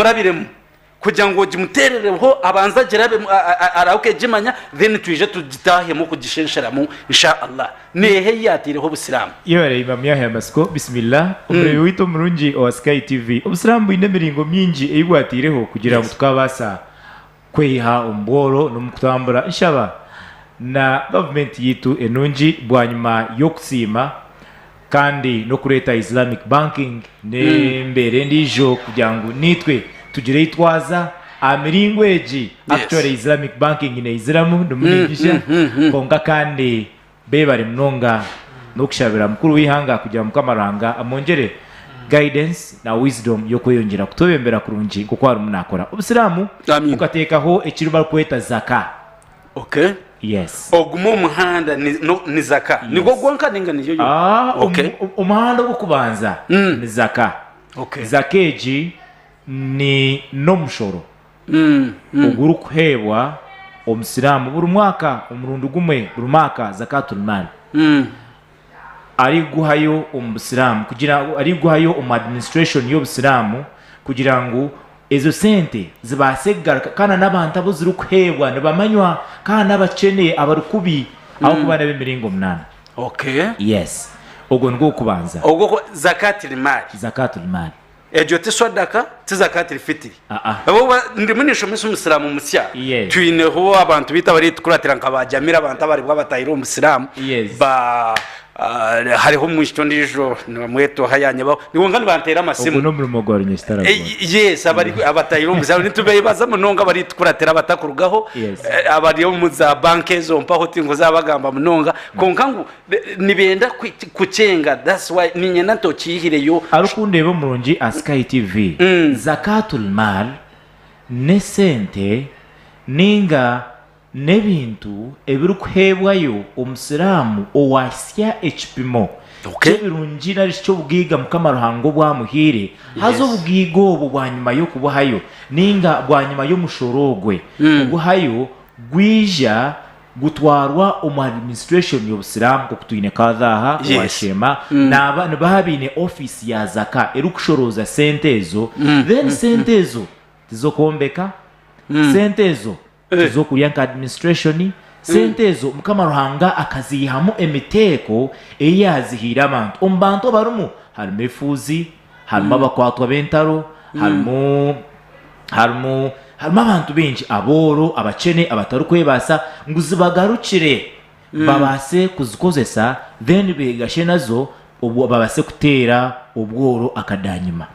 murabiremo kugira ngo gimuterereho abanza gerabe arauke jimanya then tuje tugitahe mu kugishensheramu insha Allah nehe yatireho busilamu yore imam Yahya Masiko bismillah umurebe wito murungi wa Sky TV ubusilamu ine miringo myinji eyigwatireho kugira ngo tukabasa kweha umboro no mukutambura inshaba na government yitu enungi bwanyuma yo kusima kandi no kureta Islamic banking ne mbere ndijo kugira ngo nitwe tugire itwaza amiringweji actually Islamic banking ine iziramu ndumunisha konga kandi bebare mnonga no kushabira mukuru wihanga kugira mukamaranga amongere guidance na wisdom yo kweyongera kutobembera kurungi kuko hari munakora ubusilamu ukatekaho ekiruba kweta zaka. Okay, yes, ogumo muhanda ni zaka. Yes. Niko gwanka ninga niyo yo. Okay, umuhanda wo kubanza ni zaka. Okay, zakeji ni no mushoro uguru kuhebwa omusilamu buri mwaka umurundo gumwe buri mwaka zakatul mal ari guhayo umusilamu kugira ari guhayo administration y'obusilamu kugira ngo ezo sente zibasegara kana n'abantu abo ziri kuhebwa nabamanywa kana n'abakene abarukubi aho kubana b'emiringo 8. Okay, yes, ogo ngo kubanza ogo zakatul mal ejo tiswadaka tizakatul fitri abo ndi munisho miso umusilamu musya twineho abantu bita bari tukuratira nkabajamira abantu abari bw'abatahira umusilamu ba hariho mwishito ndijo namweto hayanye baho niwo ngani bantera amasimu ubu no muri mogoro nyestara yes abari abatahira umusilamu nitubeye baza munonga bari tukuratira batakurugaho abari mu za banke zo mpaho tingo zabagamba munonga konkangu nibenda kucenga that's why ninye nato kihireyo arukundeba murungi Sky TV zakatul mal ne sente ninga nebintu ebirukuhebwayo omusilamu owasya ekipimo cy'ebirungi cyo bwiga mukamaruhango bwa muhire hazo bwigo obo bwanyuma yo kubahayo ninga bwanyuma yo mushorogwe ubuhayo gwija gutwarwa omu administration y'obusilamu ko kutwine kadhaha washema n'abantu babine office ya zaka erukushoroza sente ezo then sente ezo tizokombeka sente ezo zo kuryanka administration sente ezo mukamaruhanga akazihamu emiteko eyazihira abantu ombantu barumu harimo efuzi harimo abakwatwa bentaro harimo abantu benshi aboro abakene abatarukwebasa nguzibagarukire babase kuzikozesa then begashe nazo obwo babase kutera obworo akadanyima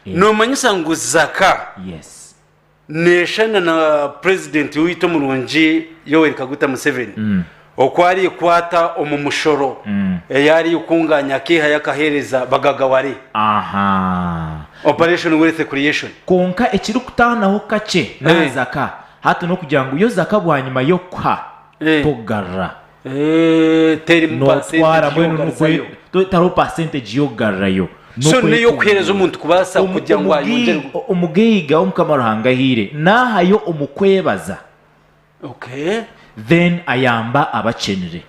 no manyisa nguzaka. Yes, neshana na president wito murungi Yoweri Kaguta Museveni okwari kwata omumushoro yari ukunganya kiha yakahereza bagagawari operation wealth creation konka ekiri kutanaho kace na zaka hata no kugira ngo yo zaka bwanyuma yo kwa togarra teri no twara mwenu no taro percentage yo garrayo so niyo kwereza umuntu kubasa kugira ngo ayongere umugeyiga omukamaruhanga hire nahayo omukwebaza. Okay, then ayamba abacenere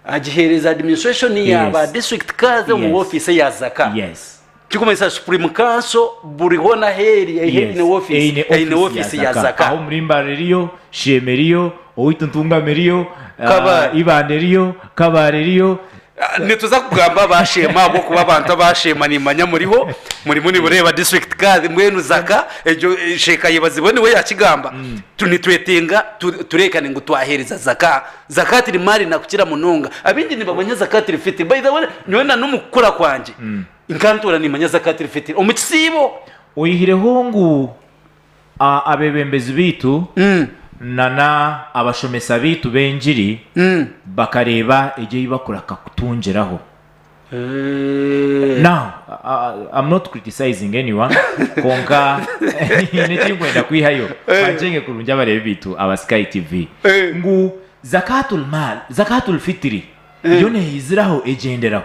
agihereza administration yaba district kaze mu office ya zaka. Yes, kikomeza supreme council buriho na heri ne office ya zaka aho murimbaririyo shemeriyo owituntungameriyo ibanderiyo kabareriyo nituza kugamba bashema abo kuba abantu bashema nimanya muriho muri bureba district kazi mwenu zaka ejo sheka yibazibone we yakigamba tunitwetenga turekane ngo twahereza zakati rimari nakukira munonga abindi nibabonye zakati rifite by the way nyona numukura kwanje inkantura nimanya zakati rifite omukisibo oyihireho ngu abebembezi bitu nana abashomesa bitu benjiri bakareba eje yibakura kakutungeraho. Now I'm not criticizing anyone konka netingwenda kwihayo bajenge kurunja barebe bitu aba Sky TV ngu zakatul fitri yone hiziraho egenderaho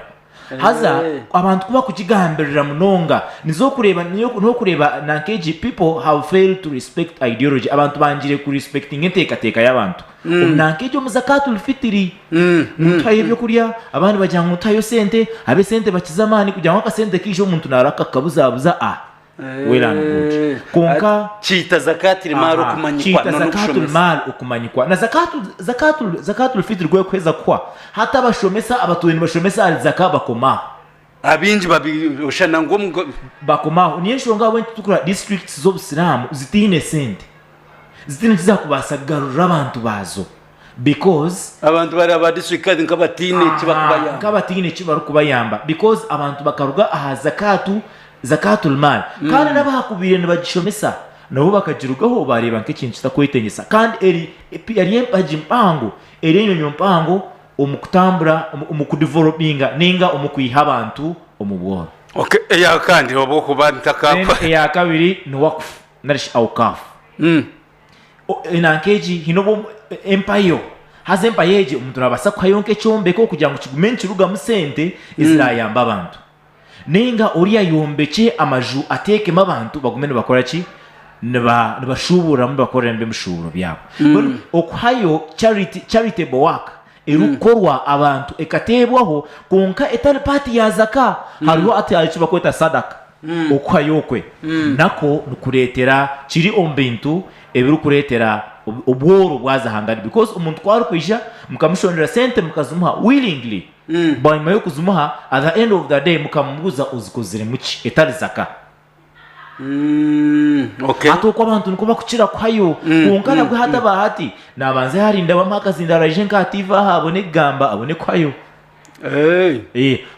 haza abantu kuba kukigambirira munonga nizo kureba nankeji people have failed to respect ideology abantu banjire ku respecting enteka y'abantu nankeji mu zakatul fitri mutaye byo kurya abantu bajyanga mutayo sente abe sente bakizamani kugira ngo akasente kisho umuntu naraka kabuzabuza well and good konka chita zakatul mal okumanyikwa chita zakatul mal okumanyikwa na zakatul fitr gwe kweza kwa hata bashomesa abatuweni bashomesa al zakaba abinji babishana ngo bakoma niyeshonga went tukura districts z'obusiramu zitine sente zitine zizakubasa garura abantu bazo because abantu bari aba district nkabatine kibakubayamba because abantu bakaruga aha zakatul mal kandi nabakubire nabagishomesa nabo bakagirugaho bareba nk'ikintu kitakwitengesa kandi eri empajimpango eri nyonyompango omukutambura omukudevelopinga ninga omukwiha abantu omubworo okay ya kandi obo kubantakapa ya kabiri ni wakfu narish awqaf inankeji hinobo empire haze empire eje umuntu nabasa kwayonke cyombeko kugira ngo kigumenshi ruga musente izirayamba abantu ninga uriya yombeke amaju atekema abantu bagumene bakora ki nibashubura mu bakorera mbe mushuburo byabo okwayo charitable work erukorwa abantu ekatebwaho konka etali party ya zaka hariho ati alichiba kweta sadaka okwayokwe nako nukuretera kiri ombintu ebirukuretera obworo bwazahangana because umuntu kwari kwisha mukamushondera sente mukazumuha willingly by mayo kuzumuha at the end of the day mukamubuza uzikozire muki etali zaka okay atoko abantu niko bakukira kwayo konkana gwe hata bahati nabanze harinda bamakazindara jenka ativa habone gamba abone kwayo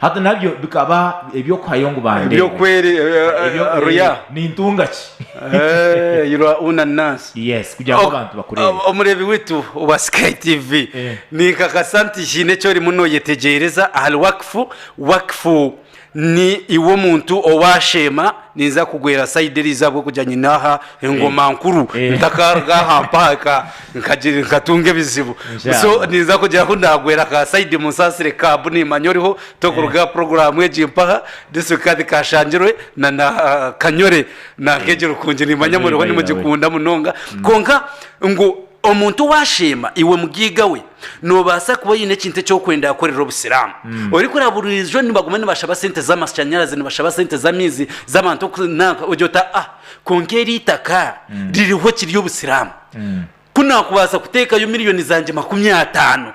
hata nabyo bikaba ebyo kwayo ngo bande ebyo kwere ruya ni ntungaki yura unanas yes kujya abantu bakureba omurebi witu uba Sky TV ni kakasanti shine cyo rimuno yetegereza ahal wakfu ni iwo muntu owashema niza kugwera saideri zabo kujanye naha ingoma nkuru ndakarga hampaka nkatunge bizibu so niza kujya kundagwera ka saidi musasire kabu ni manyoriho tokuruga program yeje mpaha disukadi kashanjirwe na kanyore na kejero kunje ni manyamuriho ni mugikunda munonga konka ngo omuntu washema iwe mugiga we nobasa kuba yine kinte cyo kwenda yakorera obusiramu uri kuri aburijo nibagumene bashaba sente z'amashanyarazi nibashaba sente z'amizi z'abantu kunaka ujota konkeri itaka ririho kiri obusiramu kuna kubasa kuteka yo miliyoni zanje 50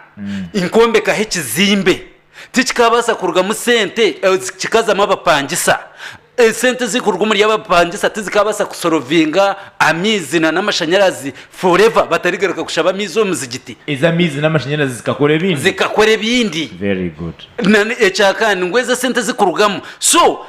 inkombe kahe kizimbe tikikabasa kuruga mu sente kikaza mabapangisa sente zikurwa muri y'abapangisa tizikabasa kusorovinga amizi na namashanyarazi forever batarigaruka kushaba mizo muzigiti izamizi namashanyarazi zikakore bindi very good nani echakani ngweza sente zikurugamo so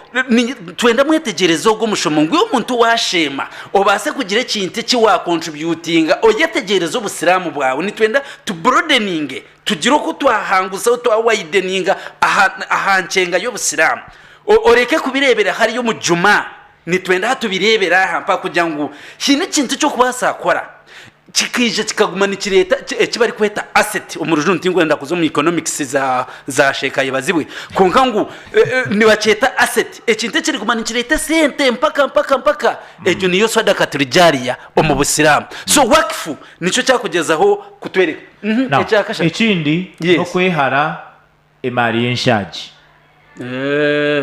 twenda mwetegerezo go mushomo ngwe umuntu washema obase kugira kinte ki wa contributinga oyetegerezo obusiramu bwawe ni twenda to broadening tugira ko twahanguza twa wideninga ahancenga y'obusiramu oreke kubirebera hari yo mujuma ni twenda hatubirebera hampa kugira ngo hine kintu cyo kubasa akora kikije kikagumana kireta kibari kweta asset umurujun tingwenda kuzo mu economics za shekaye bazibwe konka ngo nibaceta asset ekintu kiri gumana kireta sente mpaka ejo niyo sadaka turijariya mu busiramu so wakfu nico cyakugezaho kutwereka ekindi no kwehara emari yenshaji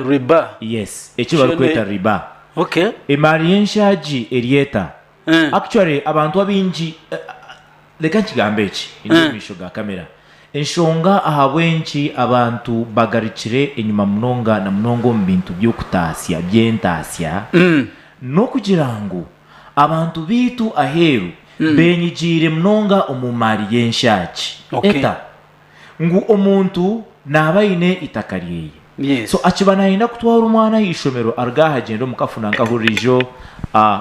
riba yes ekiba kweta riba okay emari yenshaji erieta actually abantu abinji leka kigambe eki indisho ga kamera enshonga ahabwenki abantu bagarikire enyuma munonga na munongo mu bintu by'okutasya byentasya no kugira ngo abantu bitu aheru benyigire munonga omumari yenshaji eta ngo omuntu nabayine itakariye yes so achibana ina kutwara umwana yishomero argaha gendo mukafuna nkahurijo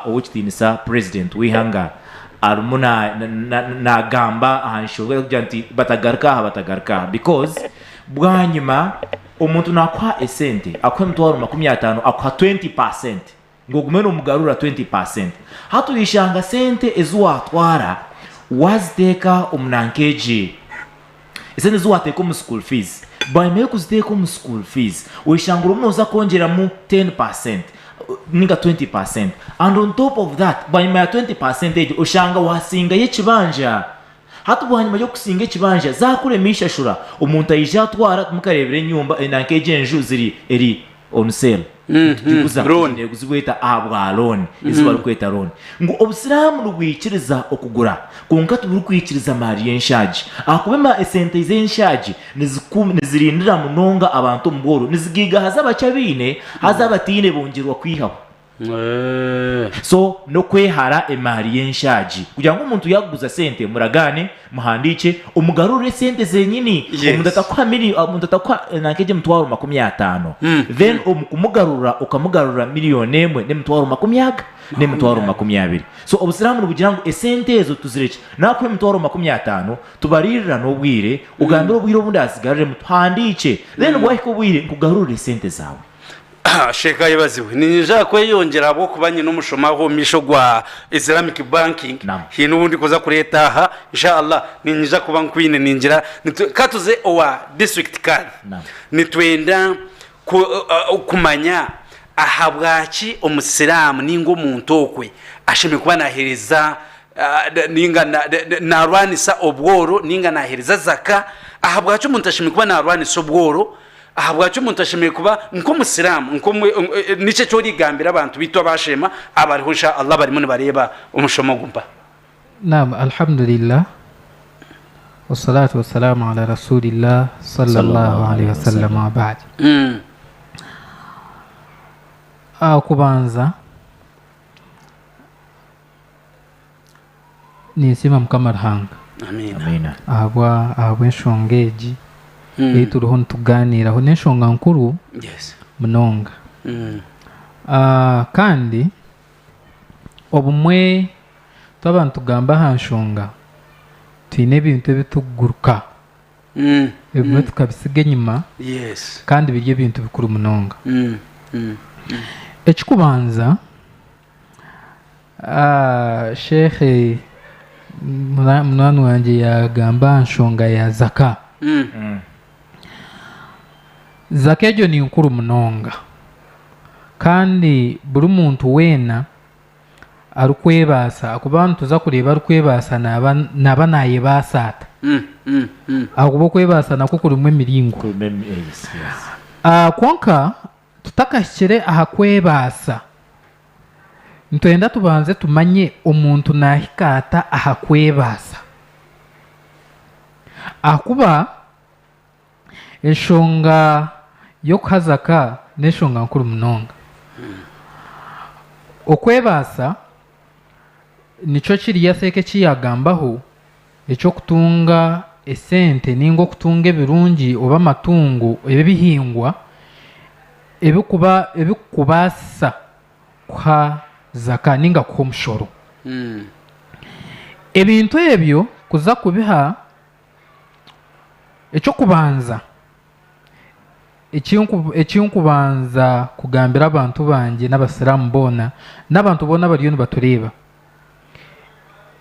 obukitinisa president wihanga arumuna na gamba ahanshoga kujanti batagarka because bwanyuma umuntu nakwa esente akwe mtwaro 50 akwa 20% ngo gumeno mugarura 20% hatu yishanga sente ezuwa twara waziteka umunankeji esente zuwa teko mu school fees by me kuziteka mu school fees uyishangura umuza kongera mu 10% ninga 20% and on top of that by my 20% ushanga wasinga yekibanja hatu bwanyuma yo kusinga ekibanja zakuremisha shura umuntu ayija twara mukarebere nyumba enankeje enju ziri eri on sale tugiguza kuzigweta abwa loan izuba rukweta loan ngo obusiramu rwikiriza okugura konka turukwikiriza mari yenshaji akubema esente zenshaji nizirindira munonga abantu mboro nizigiga hazabacabine hazabatine bongerwa kwihaho so no kwehara emari yenshaji kugira ngo umuntu yaguza sente muragane muhandike umugarure sente zenyini umuntu atakwa nakeje mutwaro 50 then umugarura ukamugarura miliyoni emwe ne mutwaro 10 ne mutwaro 20 so obusiramu bugira ngo esente ezo tuzireke nakwe mutwaro 50 tubaririra no bwire ugambira ubwire ubundi asigarire muthandike then wahiko bwire kugarure sente zawe. Sheka yibaziwe ninja kweyongera abo kubanye n'umushoma ho misho gwa Islamic banking hino ubundi koza kuretaha inshallah ninja kuba nkwine ninjira katuze owa district card nitwenda kumanya ahabwaki omusiramu ningo muntu okwe ashime kuba nahereza ninga narwanisa obworo ninga nahereza zaka ahabwaki umuntu ashime kuba narwanisa obworo ahabwacu umuntu ashimiye kuba nko musiramu nko nice cyo rigambira abantu bitwa bashema abariho insha Allah barimo bareba umushomo gumba. Naam, alhamdulillah wassalatu wassalamu ala rasulillah sallallahu alaihi wasallam wa ba'd. Kubanza ni sima mkamarhanga. Amina. Abwa shongeji turuho tuganira ho neshonga nkuru munonga kandi obumwe twabantu gamba hanshonga twine bintu bituguruka ebimwe tukabisiga nyuma kandi birye bintu bikuru munonga ekikubanza Sheikh munanu wanje yagamba hanshonga ya zaka zakejo ni nkuru munonga kandi buri muntu wena arukwebasa akubantu za kureba arukwebasa naba nayebasata akubo kwebasa nako kurimwe miringo konka tutakashire ahakwebasa ntwenda tubanze tumanye omuntu nahikata ahakwebasa akuba eshonga yo kazaka neshonga nkuru munonga okwebasa nico kiriya seke kiyagambaho echo kutunga esente ningo kutunga birungi oba matungo ebihingwa ebikubasa kwa zaka ninga ku mushoro ebintu ebyo kuza kubiha echo kubanza ekyunkubanza kugambira abantu banje n'abasiramu bona n'abantu bona bariyo nibatureba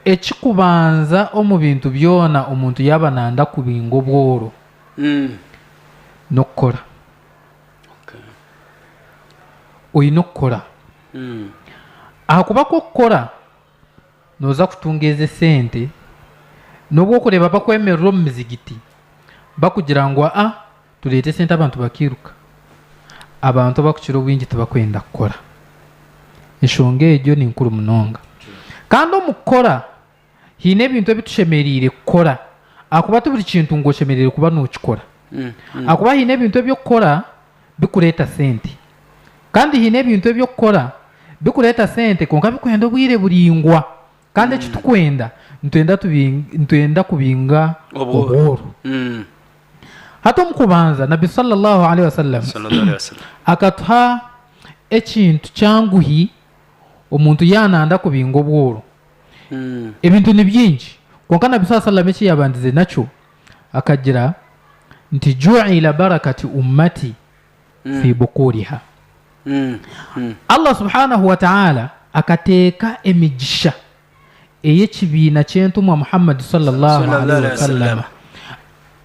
ekikubanza omu bintu byona omuntu yaba nanda kubinga obworo nokukora oyina okukora ahakuba kokukora noza kutunga eze sente nobwo okureba bakwemerera omu mizigiti bakugira ngo tulete sente abantu bakiruka abantu bakukira obwingi tubakwenda kukora eshonga egyo ni nkuru munonga kandi omukukora hiine ebintu ebitushemerire kukora akuba tubuli kintu ngo oshemerire kuba nokikora akuba hiine ebintu ebyokukora bikureeta sente kandi hiine ebintu ebyokukora bikureeta sente konka bikwenda obwire buringwa kandi ekitukwenda ntwenda kubinga obworo hata omukubanza nabi sallallahu alaihi wasallam akatuha ekintu kyanguhi omuntu yananda kubinga obworo ebintu ni byingi konka nabi sallallahu alaihi wasallam ekiyabandize nakyo akagira nti ju'ila barakati ummati fi bukuriha Allah subhanahu wa ta'ala akateeka emigisha eyekibiina ky'entumwa Muhammad sallallahu alaihi wasallam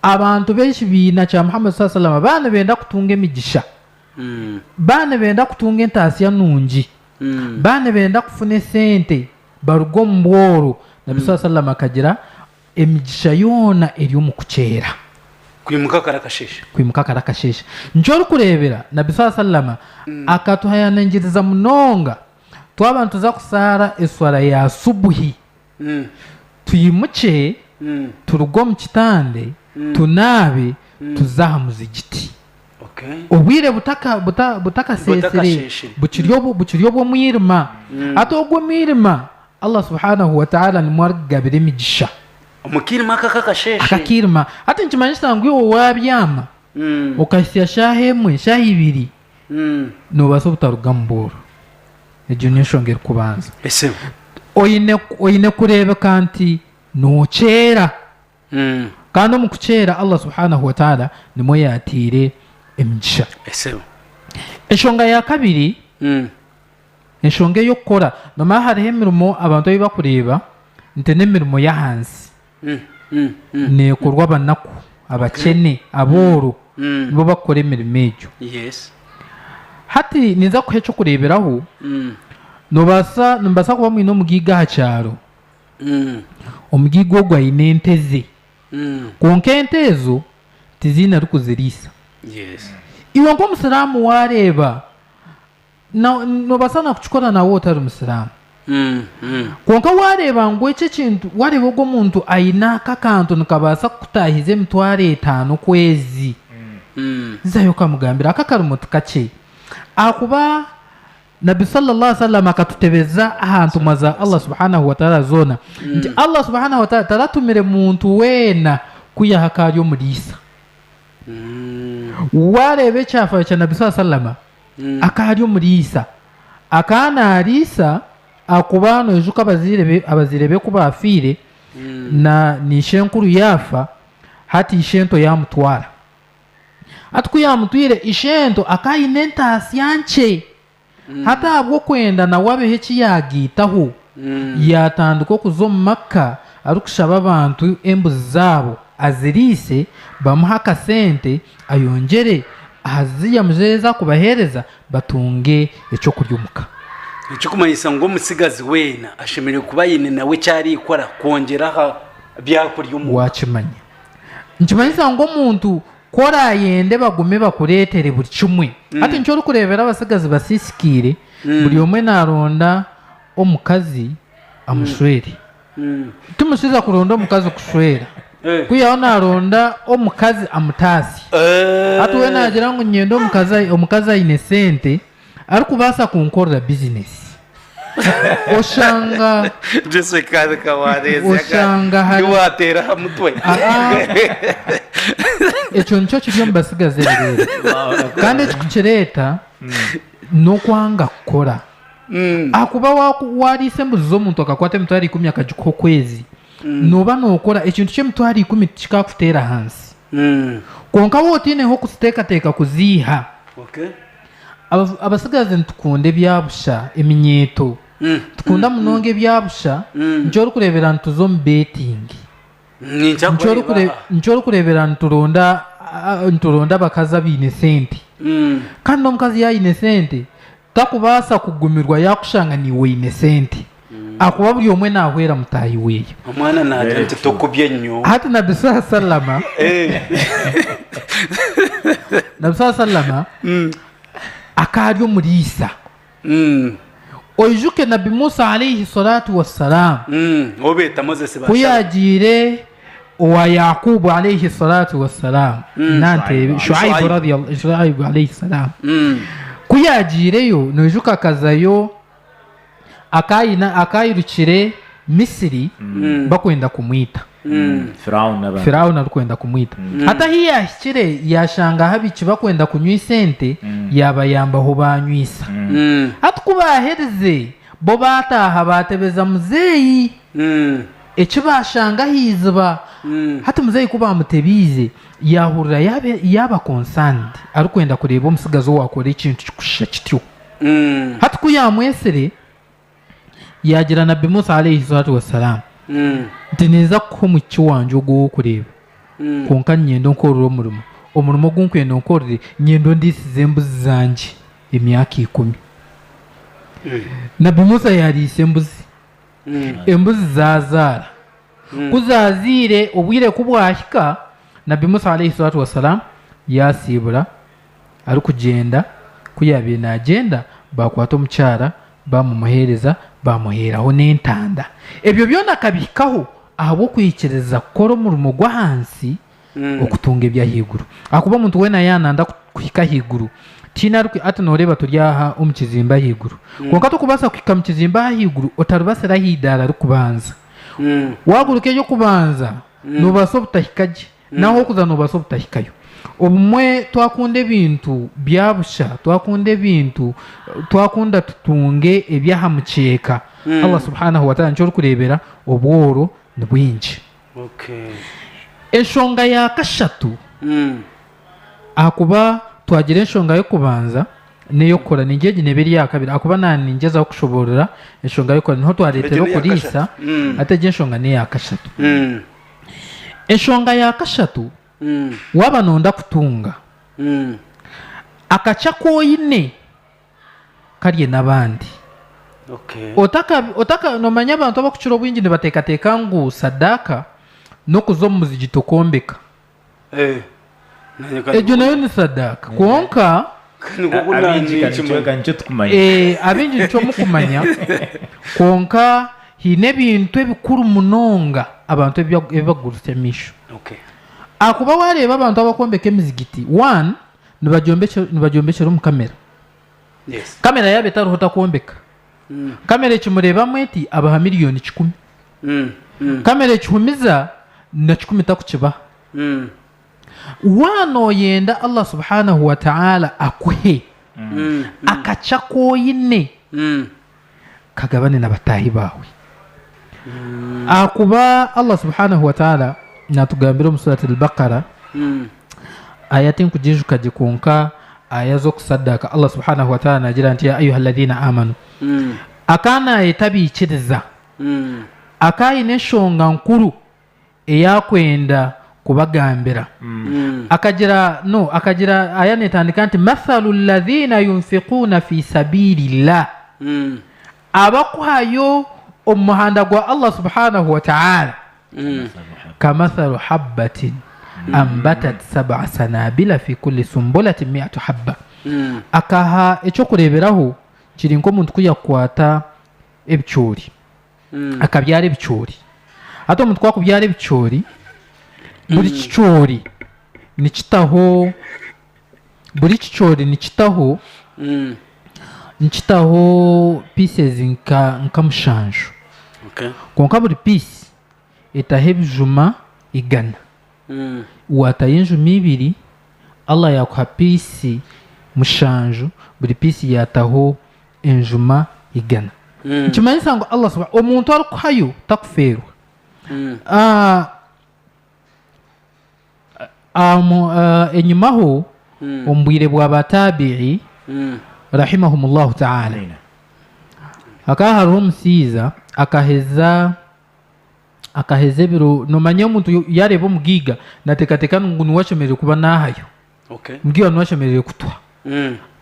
abantu b'ekibiina kya Muhammad sallallahu alaihi wasallam baana benda kutunga emigisha baana benda kutunga entaasya nungi baana benda kufuna sente baruga omu bworo nabi sallallahu alaihi wasallam akagira emigisha yoona eri omu kukyera kwimuka karakasheshe kwimuka karakasheshe nchori kurebera nabi sallama akatuhayanangiriza munonga twabantu za kusara eswara ya subuhi tuyimuke turugo mu kitande tunabe tuzaha muzigiti obwire butaka sesere bukiryo bwo mwirima ate ogwo mwirima Allah subhanahu wa ta'ala ni mwargabire migisha omukirima kakakasheshe akakirima ate nkimanyisa ngo iwe wabyama ukasya shahemwe shahibiri nobasa obutarugamboro egyo nishongera kubanza ese oyine kurebeka nti nokyera kandi omu kukyera Allah subhanahu wa ta'ala nimwo yatiire emigisha ese enshonga ya kabiri enshonga ey'okukora nomara hariho emirimo abantu ei bakureeba nti n'emirimo y'ahansi neekorwa abanaku abakene abooro nibo bakukora emirimo egyo hati ninza kuha ekyokureeberaho nobasa kuba mwine omugiiga aha kyaro omugiiga ogwo aine ente ze kwonka ente ezo tiziine arikuziriisa iwe nk'omusiraamu wareeba nobasa nakukikora nawe otari musiraamu kwonka wareeba ngu ekyo ekintu wareeba ogwo omuntu aine akakantu nikabaasa kukutaahiza emitwaro 5 kwezi zayo kamugambira akakarimu tikakye akuba nabi sallallahu alaihi wasallam akatutebeza ahantu maza Allah subhanahu wa ta'ala zona nti Allah subhanahu wa ta'ala taratumire muntu wena kuyaha karyo mulisa warebe kyafa kya nabi sallallahu alaihi wasallam akaryo mulisa akana alisa akubano ejuka abazirebe kuba afire na nishenkuru yafa hati ishento yamutwara atukuyamutwire ishento akayine ntasi yanche hata abwo kwenda na wabeho ekiyagitaho yatandika okuza omu Makka arikushaba abantu embuzi zaabo aziriise bamuha akasente ayongere ahaziyamuzeza kubahereza batunge ekyokurya omuka ekikumanyisa ngo omusigazi weena ashemereire kuba yine nawe kyarikora kwongeraho byakurya omuka wakimanya nkimanyisa ngo omuntu kora yende bagume bakureetere buri kimwe ati nkyo orikureebera abasigazi basisikire buri omwe naronda omukazi amushwere timushiza kuronda omukazi kushwera kuyaho naronda omukazi amutaasi ati we nagira ngu nyenda omukazi aine sente arikubaasa kunkorera bizinesi oshanga jese kandi kawareze oshanga hari watera hamutwe ekyo nikyo kiri omu basigazi rero kandi ekikukireeta n'okwanga kukora akuba wariise embuzi z'omuntu akakwata emitwaro 10 akagikuha okwezi noba nokora ekintu ky'emitwaro 10 tikikakuteera hansi kwonka wootiineho kuziteekateeka kuziiha abasigazi nitukunda ebyabusha eminyeeto tukunda munonga ebyabusha nikyo orikureebera nituza omu betingi nikyo orikureebera nituronda abakazi abaine sente kandi n'omukazi yaine sente takubaasa kugumirwa yakushanga niwe aine sente akuba buri omwe nahwera mutaahi weeye omwana nagira nti tokubye nnyo hati nabi sallama nabi sallama akaali omuriisa oijuke nabi Musa alayhi salatu wassalam obeeta Moses kuyagiire owa Yakubu alayhi salatu wassalam nante Shuaibu alayhi salam kuyagiireyo noijuka akazayo akayirukire Misiri bakwenda kumwita Firauni arikwenda kumwita hata hiyahikire yashanga habiki bakwenda kunywa sente yabayambaho banywisa hati kubahereze bo bataha batebeza muzeyi ekibashanga hiziba hati muzeyi kuba amutebize yahurira yaba concerned arikwenda kureeba omusigazi owakora ekintu kikusha kityo hati kuyamwesere yagira nabi Musa alayhi salatu wassalam nti ninza kuha omwishiki wanje ogw'okureeba kwonka nyenda nkorera omurimo gunkwenda nkorere nyenda ndiisize embuzi zanje emyaka 10 nabi Musa yariise embuzi zazaara kuzaziire obwire kubwahika Nabi Musa alayhi salatu wassalam yasibura ari kugenda kuyabye nagenda bakwata omukyara bamumuhereza bamuheraho n'entanda ebyo byona kabikaho ahabo kwikiriza kukora omurimo gw'ahansi okutunga ebyahiguru akuba omuntu wena yananda kuhika higuru tinarukwi ati noreba turi aha omu kizimba higuru konka tokubasa kuhika mu kizimba higuru otarubasira hidaara rikubanza waguruka eyo kubanza nobasa obutahikagye naho okuza nobasa obutahikayo obumwe twakunda ebintu byabusha twakunda ebintu twakunda tutunge ebyaha mukyeka Allah subhanahu wa ta'ala ncho rukurebera obworo nibwingi enshonga ya kashatu akuba twagira enshonga yo kubanza neyo kukora ningeje neberi ya kabiri akuba naningezaho kushoborera enshonga yo kukora niho twaretera okurisa ateje enshonga ne ya kashatu enshonga ya kashatu waba nonda kutunga akaca koine karye n'abandi otaka nomanya abantu abakucira obwingi nibateekateeka ngu sadaka n'okuza omu muzigi tokombeka egyo nayo ni sadaka konka abingi nikyo mukumanya konka hiine ebintu ebikuru munonga abantu ebibagurutsa emisho akuba wareeba abantu abakombeka emizigiti one nibagyombekera omu kamera kamera yabo etariho takombeka kamera ekimureebamu eti abaha miliyoni 10 kamera ekihumiza na 10 takukibaha wanoyenda Allah subhanahu wa ta'ala akuhe akaca koine kagabane n'abatahi bawe akuba Allah subhanahu wa ta'ala natugambira mu surati al-Baqara ayatin kujijuka jikonka aya zo kusadaka Allah subhanahu wa ta'ala nagira nti ya ayyuhalladhina amanu akana etabikiriza akayine shonga nkuru eyakwenda kubagambira akagira aya netandika nti mathalul ladhina yunfiquna fi sabilillah abakuhayo omuhanda gwa Allah subhanahu wa ta'ala kamathalu habbatin ambatat 7 sanabila fi kulli sumbulatin 100 habba akaha ekyokureberaho kiri nk'omuntu kuyakwata ebicoori akabyara ebicoori ate omuntu kwakubyara ebicoori buri kicoori nikitaho pieces nka mushanju konka buri piece etaho ebijuma 100 watayo enjuma 2 Allah yakuha piece mushanju buri piece yataho enjuma 100 nikimanyisa ngu Allah subhanahu omuntu arikuhayo takufeerwa enyumaho ombwire bw'abatabi'i rahimahumullahu ta'ala akahariho omusiiza akaheza ebiro nomanya omuntu yareba omugiiga nateekateeka ngu niwashemereire kuba nahayo mugiiga niwashemereire kutwa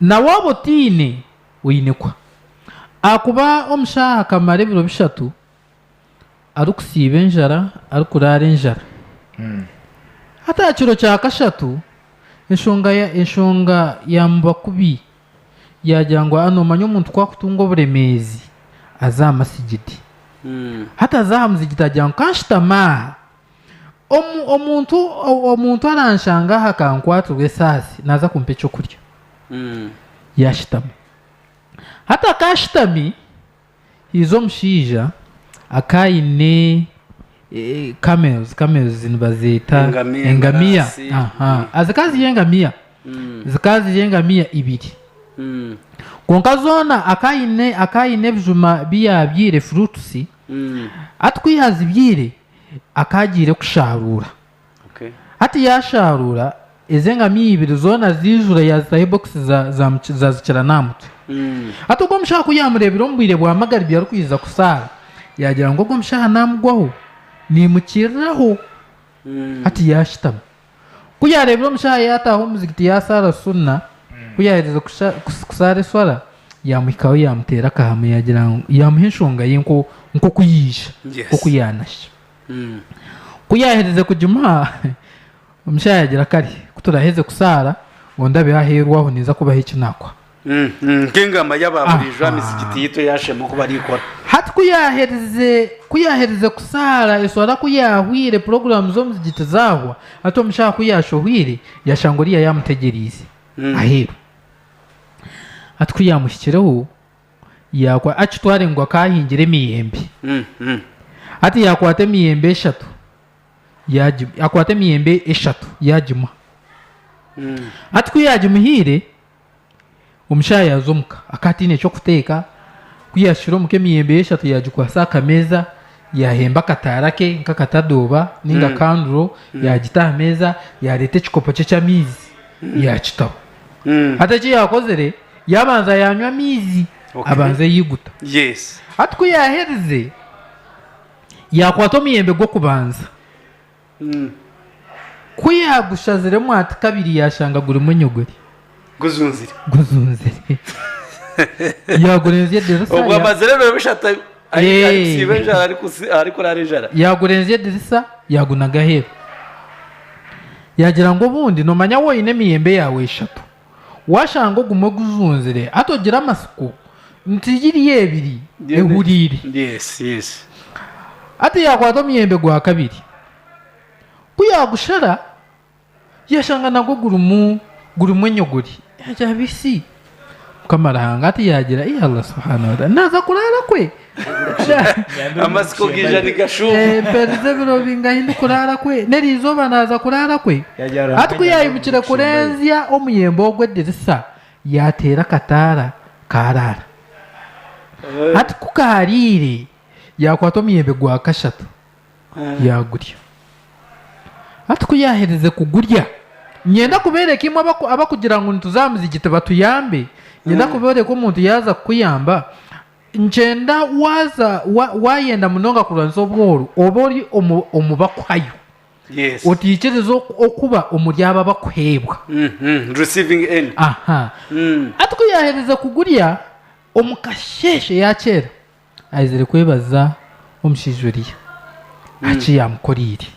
nawe abo tiine oinekwa akuba omushaha akamara ebiro 3 arikusiiba enjara arikuraara enjara hata kiro kya kashatu enshonga ya mubakubi yagira ngu nomanya omuntu kwakutunga oburemeezi aza amasigidi hata aza aha muzigiti agira ngu kanshitama omuntu aranshanga aha kankwatirwa esaasi naza kumpa ekyokurya yashitama hata kashitami hiza omushaija akaine camels nibazeeta engamiya azikazi y'engamiya zikazi y'engamiya 2 konka zoona akaine ebijuma byabyire fruits atukwihazibyire akagiire kusharuura hati yasharuura ezengamiya 2 zoona zijura yazitaho boxi zazikira n'amutwe hati ogwo omushaha kuyamureebera omubwire bwamagaribi arikwiza kusaara yagira ngu ogwo omushaha namugwaho nimukiriraho hati yashitama kuyarebera omushaha yataho omuzigiti yasaara sunna kuyahereza kusaara eswara yamuhikaho yamuteera akahama yagira ngu yamuha enshonga ye nk'okuyisha nk'okuyanasha kuyahereza kugimuha omushaya agira kari kuturaheze kusara ondabe haherwaho niza kubaho ikinakwa nk'ingama y'ababurijwe amizigiti yito yashemo kuba arikora hati kuyahereze kusara esora kuyahwire program zo muzigiti zahwa hati omushaya kuyashohwire yashangoriya yamutegerize aheru hati kuyamushyikireho yakwa akitware ngo akahingire emiyembe hati yakwata emiyembe 3 akwata emiyembe 3 yagima hati kuyagimuhire omushaya yazomuka akatine ekyo kuteeka kuyashira omuka emiyembe 3 yagikwasa akameza yahemba akataara ke nk'akatadoba ninga kanduro yagita aha meza yareeta ekikopo kye ky'amaizi yakitaho hati eki yakozere yabanza yanywa amaizi abanza yiguta yes hati kuyahereze yakwata omuyembe gw'okubanza kuyagushaziremu hati kabiri yashanga gurimu enyogori guzunzire yagurenzye dirisa ubwo amaze rero bishata sibe njara ariko rari njara yagurenzye dirisa yagunaga hero yagira ngo bundi nomanya woyine emiyembe yawe 3 washanga ogumwe guzunzire atogira amasuku ntigiriye 2 ehurire yes ati yakwata omuyembe gwa kabiri kuyagushara yashanga nago gurumu enyogori yajabisi kamarahanga ati yagira Allah subhanahu wa ta'ala naza kurara kwe amasiko gijani gashubu perze biro bingahinda kurara kwe nerizoba naza kurara kwe ati kuyayibukira kurenzya omuyembe ogwedirisa yatera katara karara ati kukarire yakwata omuyembe gwa 3 yagurya ati kuyahereze kugurya nyenda kubereka imwe abakugira ngo ntuzamuzigite batuyambe nyenda kubereka umuntu yaza kuyamba njenda wayenda munonga kuranza obworo obori omubakwayo yes otikirezo okuba omuryaba bakwebwa receiving end ati kuyahereza kugurya omukasheshe yakera ayizere kwebaza omushijuriya aki yamukorire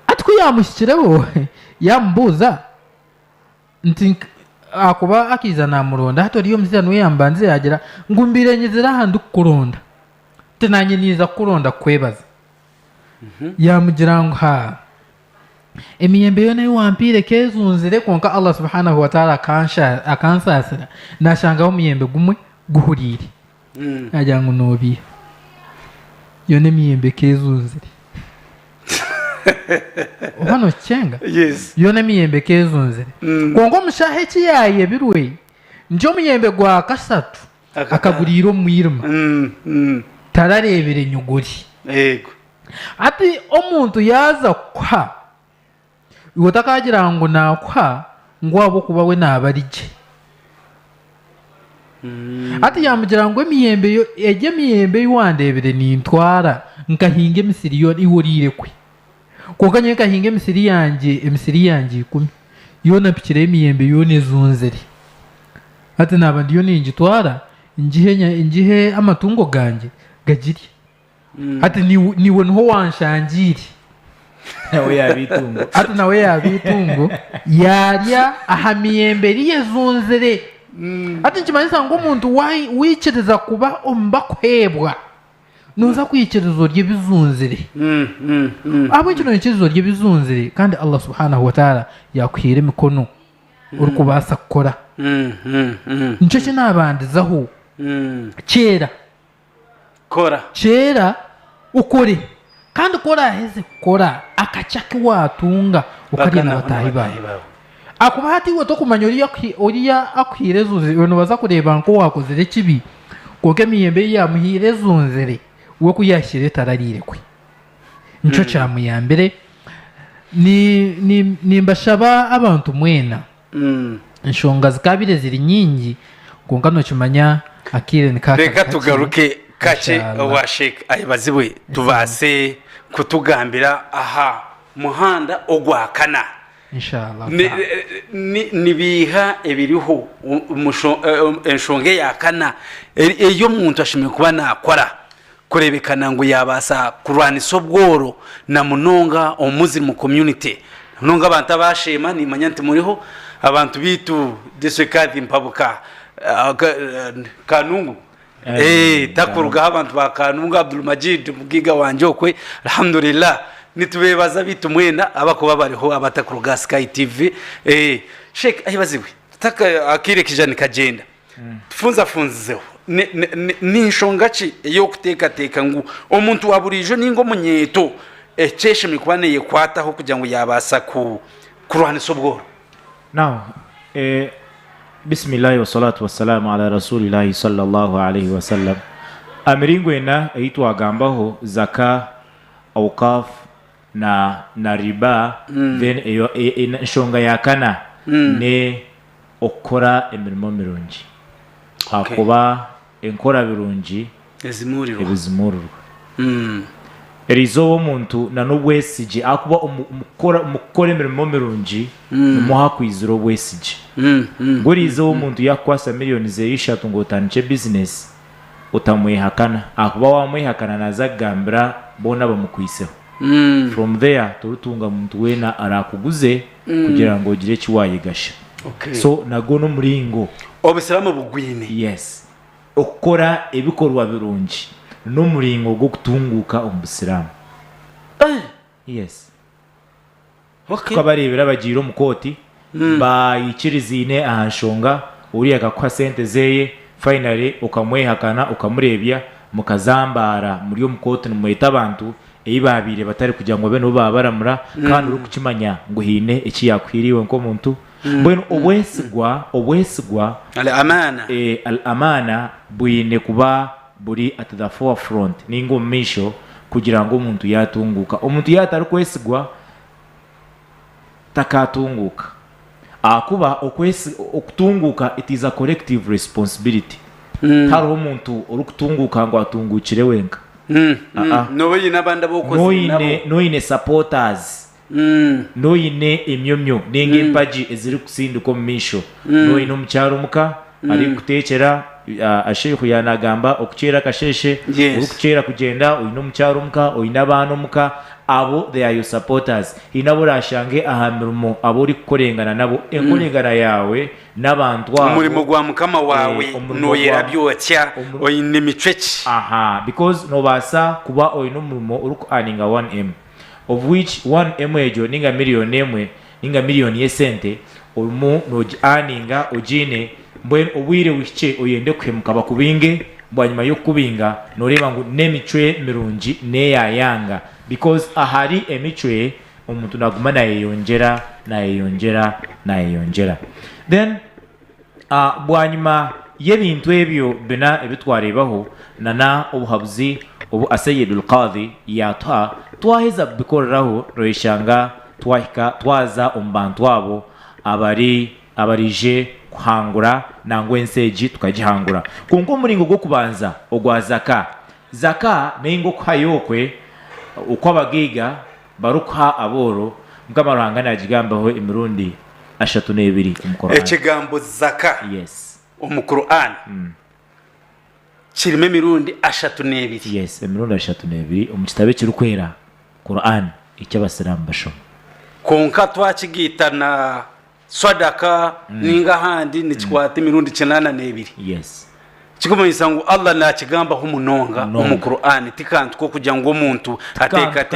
ati kuyamushyikireho yamubuza nti akuba akiza namuronda hati oriyo omusizani we yambanze yagira ngumbire nyizira ahandi kukuronda tinanye niza kukuronda kwebaza yamugira ngo emiyembe yo nayo wampire kezunzire konka Allah subhanahu wa ta'ala akansasira nashangaho omuyembe gumwe guhurire yagira ngo nobiye yo nemiyembe kezunzire hano cyenga yes yo nemiyembe kezunzire kongo mushahe kiyaye birwe njo omuyembe gwa 3 akagurira omwirima tararebere nyuguri yego ati omuntu yaza kwa iwe takagira ngo nakwa ngo abo kuba we nabarije ati yamugira ngo emiyembe yo miyembe yuwandebere nintwara nkahinga emisiri yo ihurire kwe konka nye nkahinga emisiri yanjye 10 yo napikire emiyembe yo nezunzere ati naba ndiyo ningitwara ingihe amatungo ganje gagiri ati niwe nho wanshangire nawe yabitungo ati nawe yabitungo yarya ahamiyembe liyezunzire ati nkimanyisa ngo umuntu wikiriza kuba ombakwebwa nuza kwikirizo ry'ebizunzire abo kino ikirizo ry'ebizunzire kandi Allah subhanahu wa ta'ala yakwira emikono uri kubasa kukora nicyo kinabandizaho kera ukore kandi ukora aheze kukora akacaki watunga ukarya n'abatahi bawe akuba hati iwe tokumanya oriya akwire zunzire we nubaza kureba nko wakozere kibi konka emiyembe yamuhire zunzire we kuyashyire tararire kwe nicyo cyamuyambere nimbashaba abantu mwena enshonga zikabire ziri nyingi konka nokimanya akire reka tugaruke kake wa Sheikh Ayibazibwe tubase kutugambira aha muhanda ogwakana inshallah nibiha ebiriho enshonge yakana eyo muntu ashimye kuba nakora kurebekana ngo yabasa kurwana isobworo na munonga omuzi mu community munonga abantu abashema ni manyanti muriho abantu bitu desekadi mpabuka kanungu takuruga abantu ba kanungu Abdul Majid mugiga wanje okwe alhamdulillah nitubebaza bitu mwena abakuba bariho abatakuruga Sky TV Sheikh ayibaziwe taka akire kijani kagenda funzeho ninshongaci yo kutekateka ngo omuntu waburijo ningo munyeto eceshe mikwane yekwataho kugira ngo yabasa kurwana isobworo. Now bismillah wa salatu wassalamu ala rasulillahi sallallahu alayhi wa sallam. Amiringwena aitwa agambaho zaka awqaf na riba then nshonga yakana ne okora emirimo mirungi akuba enkora birungi ebizimururwa erizo omuntu na nobwesigi akuba umukora emirimo mirungi umuha kwizira obwesigi ngurizo omuntu yakwasa miliyoni z'eshatu ngo otandike business utamwihakana akuba wamwihakana nazagambira bona bamukwiseho from there turutunga muntu wena arakuguze kugira ngo ogire kiwayigasha. So nagono muringo obisiramu bugwine yes okora ebikorwa birungi no muringo go kutunguka omusiramu yes kabarebera bagiro mukoti bayikirizine ahanshonga uri akakwa sente zeye finally ukamwehakana ukamurebya mukazambara muri yo mukoti numweta abantu eyibabire batari kugira ngo beno babaramura kandi uri kukimanya ngo hine iki yakwiriwe nko muntu Bueno obwesigwa al-amana bwine kuba buri at the forefront ningo misho kugira ngo umuntu yatunguka omuntu yatari kwesigwa takatunguka akuba okutunguka it is a collective responsibility taro omuntu uri kutunguka ngo atungukire wenka noine supporters noine emyomyo nenge mpaji eziri kusinduka mu misho noine omukyaro muka ari kutekera asheikhu yanagamba okukyera kasheshe uri kukyera kugenda oine omukyaro muka oine abana muka abo they are your supporters inabo rashange ahamirimo abo uri kukorengana nabo enkorengana yawe n'abantu abo umurimo gwa mukama wawe noyera byotya oine micweki because nobasa kuba oine umurimo uri ku earning 1M of which 1M ejo ninga miliyoni yesente omu noji earninga ojine mbwen obwire wiche oyende kwemuka bakubinge bwanyuma yo kubinga noreba ngo nemicwe mirungi ne yayanga because ahari emicwe omuntu nagumana yeyongera then bwanyuma yebintu ebyo bena ebitwarebaho nana obuhabuzi obu asayidul qadhi yatwa twaheza bikoreraho roishanga twaza ombantu abo abarije kuhangura nangwe enseji tukagihangura kunko muringo go kubanza ogwa zaka nengo kwayokwe ukwabagiga baruka aboro mkamaranga najigambaho imirundi 32 umukorana ekigambo zaka yes umukorana kirime mirundi 32 yes emirundi 32 omukitabe kirukwera Quran icy'abasilamu basho konka twakigitana sadaka ninga handi nikikwata mirundi 82 yes kikomanyisa ngo Allah nakigamba humunonga mu Quran tikantu ko kugira ngo umuntu ateka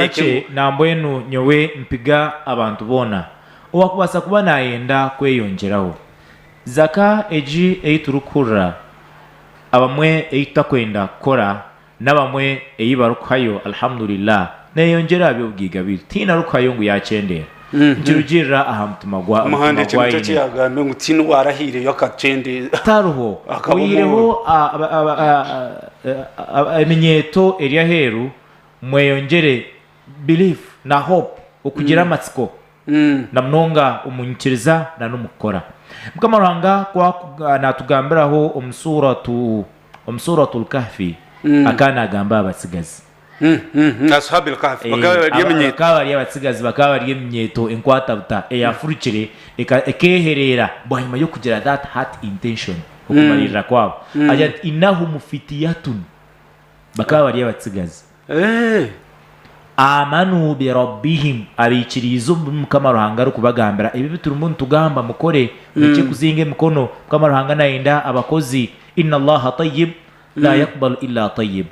nambwenu nyowe mpiga abantu bona owakubasa kuba nayenda kweyongeraho zaka eji eiturukura abamwe eitakwenda kora nabamwe eyibarukayo alhamdulillah neyongera byobwiga biri tina rukayo ngo yacendera kirugirira ahamutima gwa muhande cy'imutse yagambe ngo tino warahire yakacende taruho uyireho amenyeto eriya heru mweyongere belief na hope ukugira amatsiko na mnonga umunyikiriza na numukora mukamaranga kwa natugambiraho omsuratul kahfi akana agamba abasigazi ashabil kahfi bakaba abatsigazi bakaba ari emyeto enkwata buta eyafurikire ekeherera bwanyuma yo kugira that heart intention okumarira kwabo ajat inahu mufitiyatun bakaba bari abatsigazi amanu bi rabbihim abikirizo mukama ruhanga rukubagambira ibi biturumbu ntugamba mukore muke kuzinge mikono mukama ruhanga nainda abakozi inna allaha tayyib la yaqbalu illa tayyib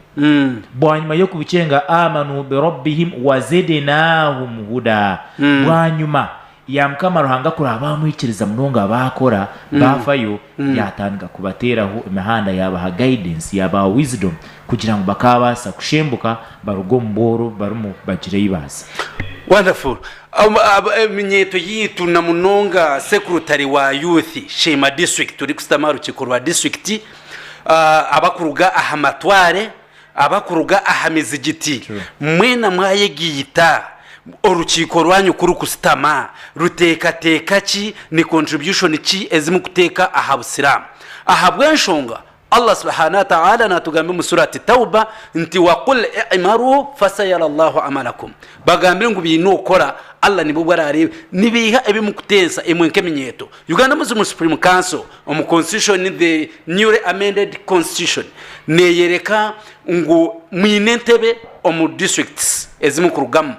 bwanyuma yo kubicenga amanu bi rabbihim wazidnahum huda bwanyuma ya mukama ruhanga kuraba mwikiriza munonga bakora bafayo yatanga kubateraho imihanda yabaha guidance yabaha wisdom kugira ngo bakabasa kushembuka barugo mboro barumu bagire yibaza. Wonderful. Minyeto yitu na munonga secretary wa youth Shema district turi kusitamaru kikorwa district abakuruga ahamatware abakuruga ahamizigiti mwena mwayegiyita urukiko rwanyu kuri kusitama ruteka ki ni contribution ki ezimu kuteka ahabusilamu ahabwenshonga Allah subhanahu wa ta'ala natugambe mu surati Tauba nti waqul i'maru fasayara Allahu amalakum bagambire ngo bintu ukora Allah nibo bwararebe nibiha ebimukutensa emwenke minyeto Uganda Muslim Supreme Council on constitution in the newly amended constitution neyereka ngo mwinentebe omu districts ezimukurugamu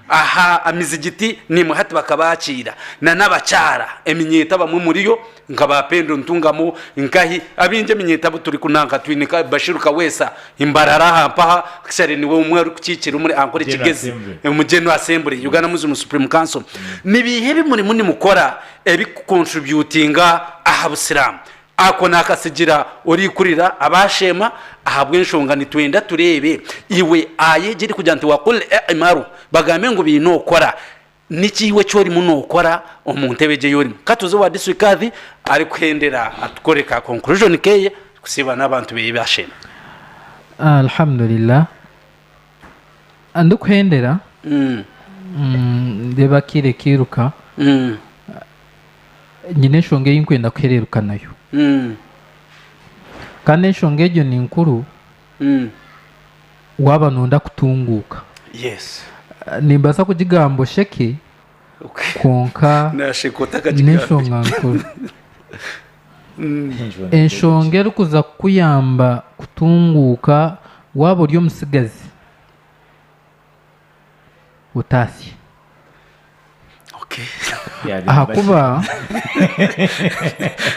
aha amizigiti ni muhati bakabakira na nabacara eminyeta bamwe muriyo nkabapendo ntungamo nkahi abinje minyeta buturi kunanga twinika bashiruka wesa imbarara hampaha kishare niwe umwe ari kukikira muri ankore kigezi mu General Assembly Uganda Muslim Supreme Council nibihe bimuri muni mukora ebi contributinga ahabusilamu ako nakasigira uri kurira abashema ahabwenshonga ni twenda turebe iwe ayegiri kujanti waqul i'maru bagambe ngo bintu ukora nikiwe cyori muno ukora omuntebeje yori katuzo wa district kazi ari kwendera atukoreka conclusion keye kusiba nabantu bashema. Alhamdulillah andu kwendera deba kire kiruka nyine shonge yinkwenda kwereruka nayo kandi nshonge ejo ni nkuru waba nonda kutunguka yes nimbasa kugigambo sheke konka nashikota nshonga nkuru enshonge rukuza kuyamba kutunguka waba uri musigazi utasi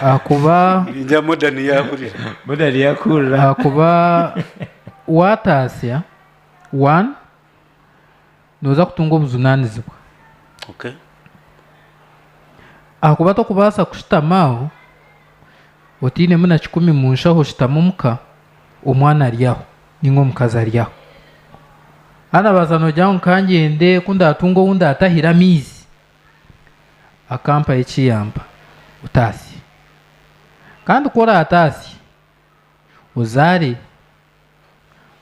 akuba njya modani yakurira akuba watasya one noza kutunga obuzunanizibwa akuba tokubasa kushitamaho otine muna 10 munshaho shitamuka omwana alyaho ningo mukazi alyaho ana bazano jyaho nkangende kunda atungo wunda atahira mizi akampa ekiyamba utasi kandi kora atasi uzari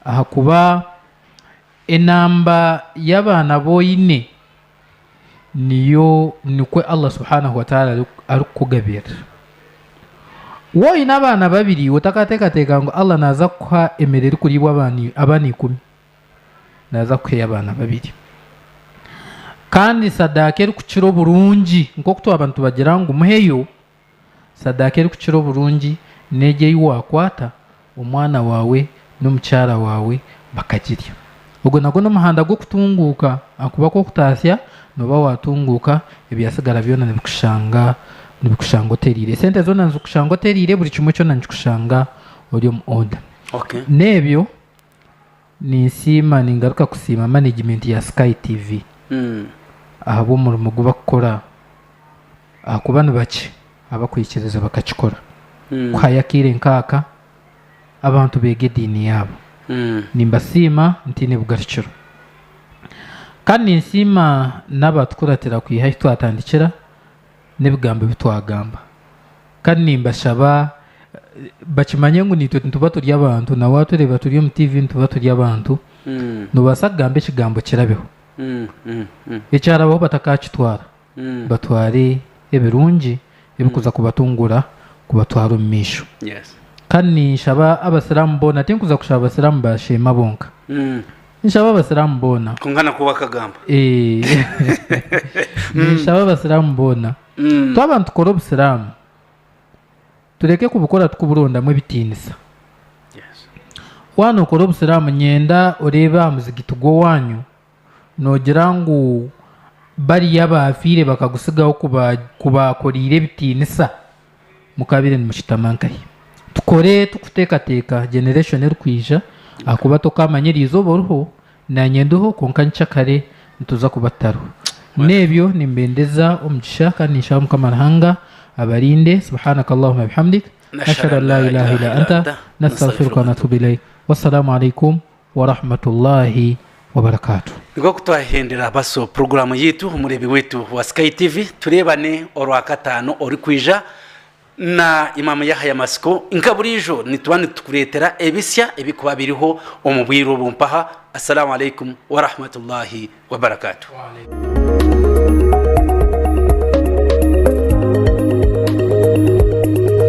ahakuba enamba y'abana boyine niyo nikwe Allah subhanahu wa ta'ala arukugabira woyine abana babiri utakateka ngo Allah naza kwa emereri kuri abani 10 naza kwe abana babiri kandi sadaka eri kukiro burungi nko kuto abantu bagira ngo umuheyo sadaka eri kukiro burungi nege yiwakwata umwana wawe n'umucyara wawe bakagirya ubwo nago n'umuhanda go kutunguka akuba ko kutasya noba watunguka ebyasigara byona nibikushanga oterire sente zona nzukushanga oterire buri kimwe cyo nanjikushanga ori mu order nebyo ni sima ningaruka kusima management ya Sky TV ahabo umurimo gubakora akubana bake abakwikiriza bakakikora kwayakire nkaka abantu bege dini yabo nimbasima ntine bugariciro kandi nsima n'abatukuratira kwiha twatandikira nebigambo bitwagamba kandi nimbashaba bakimanye ngo nitwe ntuba turi abantu na watureba turi mu TV ntuba turi abantu no basagambe kigambo kirabeho ekyarabaho batakakitwara batware ebirungi ebikuza kubatungura kubatwara omumisho kandi nshaba abasilamu bona tinkuza kushaba abasilamu bashema bonka nshaba abasilamu bona kungana kuba kagamba nshaba abasilamu bona twabantu tukora obusilamu tureke kubukora tukuburondamu ebitinisa wanokora obusiramu nyenda oreba muzigiti gwowanyu nogira ngu bariya bafiire bakagusigaho kubakorire ebitiinisa mukabire nimushitamankahi tukore tukuteekateeka generation erikwija akuba tokamanyiriza oba oriho nanyendeho konka nkyakare nituza kubataro nebyo nimbendeza omugisha kandi nishaho mukama Ruhanga abarinde subhanaka allahumma bihamdik nashhadu an la ilaha illa anta nastaghfiruka wa natubu ilayk wassalamu alaikum wa rahmatullahi wa barakatuh. Niko kutwahendera baso programu yitu umurebi wetu wa Sky TV turebane orwa katano ori kwija na Imam Yahya Masiko inkaburijo nitubane tukuretera ebisya ebikuba biriho omubwiro bumpaha. Assalamu alaikum wa rahmatullahi wa barakatuh.